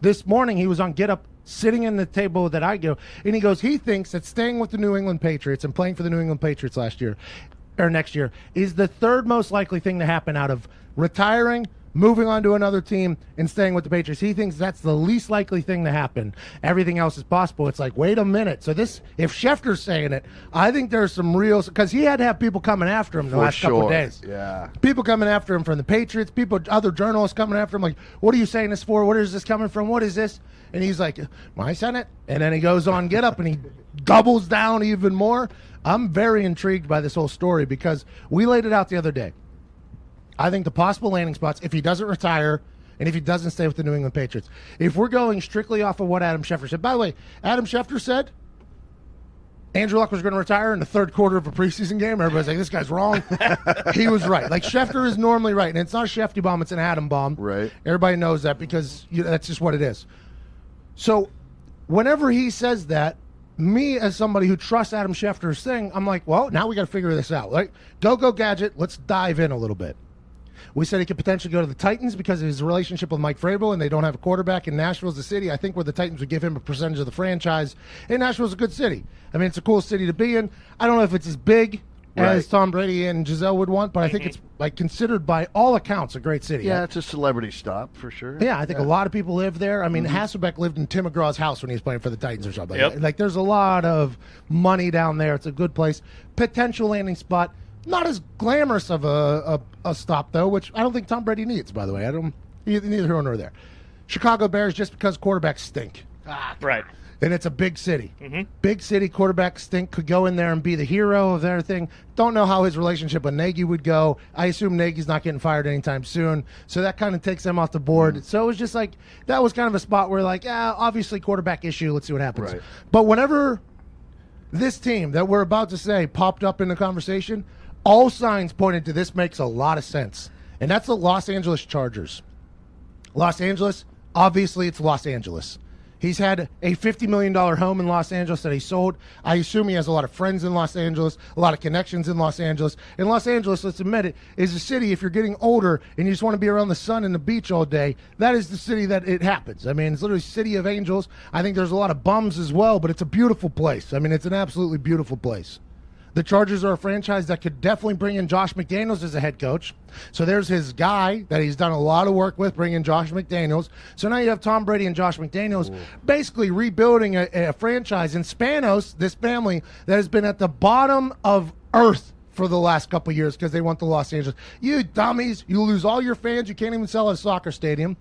This morning he was on Get Up, sitting in the table that I go, and he goes, he thinks that staying with the New England Patriots and playing for the New England Patriots next year is the third most likely thing to happen out of retiring, moving on to another team, and staying with the Patriots. He thinks that's the least likely thing to happen. Everything else is possible. It's like, wait a minute. So this, if Schefter's saying it, I think there's some real, because he had to have people coming after him the last couple of days. Yeah. People coming after him from the Patriots, other journalists coming after him like, what are you saying this for? Where is this coming from? What is this? And he's like, well, I said it. And then he goes on Get Up and he doubles down even more. I'm very intrigued by this whole story because we laid it out the other day. I think the possible landing spots, if he doesn't retire and if he doesn't stay with the New England Patriots, if we're going strictly off of what Adam Schefter said. By the way, Adam Schefter said Andrew Luck was going to retire in the third quarter of a preseason game. Everybody's like, this guy's wrong. He was right. Like, Schefter is normally right. And it's not a Shefty bomb, it's an Adam bomb. Right. Everybody knows that because that's just what it is. So whenever he says that, me as somebody who trusts Adam Schefter's thing, I'm like, well, now we got to figure this out. Right? Go Gadget. Let's dive in a little bit. We said he could potentially go to the Titans because of his relationship with Mike Vrabel, and they don't have a quarterback, and Nashville's the city, I think, where the Titans would give him a percentage of the franchise. And Nashville's a good city. I mean, it's a cool city to be in. I don't know if it's as big as Tom Brady and Giselle would want, but I think it's like considered by all accounts a great city. Yeah, it's a celebrity stop for sure. Yeah, I think a lot of people live there. I mean, Hasselbeck lived in Tim McGraw's house when he was playing for the Titans or something. Yep. Like, there's a lot of money down there. It's a good place. Potential landing spot. Not as glamorous of a stop, though, which I don't think Tom Brady needs, by the way. Neither here nor there. Chicago Bears, just because quarterbacks stink. Right. And it's a big city. Big city quarterbacks stink, could go in there and be the hero of everything. Don't know how his relationship with Nagy would go. I assume Nagy's not getting fired anytime soon. So that kind of takes them off the board. So it was just like, that was kind of a spot where like, obviously quarterback issue. Let's see what happens. Right. But whenever this team that we're about to say popped up in the conversation, all signs pointed to this makes a lot of sense. And that's the Los Angeles Chargers. Los Angeles, obviously it's Los Angeles. He's had a $50 million home in Los Angeles that he sold. I assume he has a lot of friends in Los Angeles, a lot of connections in Los Angeles. And Los Angeles, let's admit it, is a city, if you're getting older and you just want to be around the sun and the beach all day, that is the city that it happens. I mean, it's literally City of Angels. I think there's a lot of bums as well, but it's a beautiful place. I mean, it's an absolutely beautiful place. The Chargers are a franchise that could definitely bring in Josh McDaniels as a head coach. So there's his guy that he's done a lot of work with, bringing Josh McDaniels. So now you have Tom Brady and Josh McDaniels basically rebuilding a franchise in Spanos, this family that has been at the bottom of earth for the last couple of years because they want the Los Angeles. You dummies, you lose all your fans. You can't even sell a soccer stadium.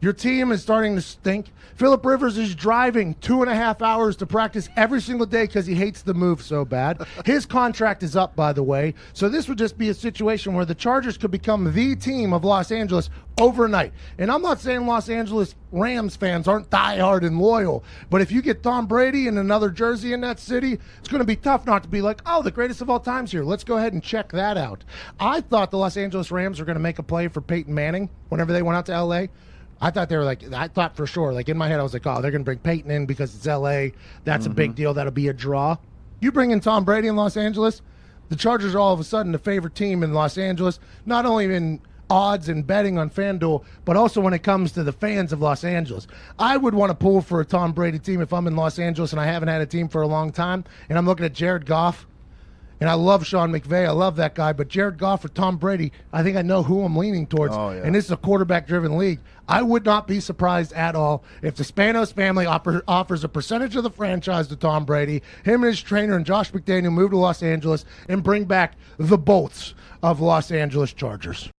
Your team is starting to stink. Phillip Rivers is driving 2.5 hours to practice every single day because he hates the move so bad. His contract is up, by the way. So this would just be a situation where the Chargers could become the team of Los Angeles overnight. And I'm not saying Los Angeles Rams fans aren't diehard and loyal, but if you get Tom Brady and another jersey in that city, it's going to be tough not to be like, oh, the greatest of all times here. Let's go ahead and check that out. I thought the Los Angeles Rams were going to make a play for Peyton Manning whenever they went out to L.A., I thought for sure, like in my head, I was like, oh, they're going to bring Peyton in because it's L.A. That's a big deal. That'll be a draw. You bring in Tom Brady in Los Angeles, the Chargers are all of a sudden the favorite team in Los Angeles, not only in odds and betting on FanDuel, but also when it comes to the fans of Los Angeles. I would want to pull for a Tom Brady team if I'm in Los Angeles and I haven't had a team for a long time, and I'm looking at Jared Goff. And I love Sean McVay. I love that guy. But Jared Goff or Tom Brady, I think I know who I'm leaning towards. Oh, yeah. And this is a quarterback-driven league. I would not be surprised at all if the Spanos family offers a percentage of the franchise to Tom Brady, him and his trainer and Josh McDaniel move to Los Angeles and bring back the bolts of Los Angeles Chargers.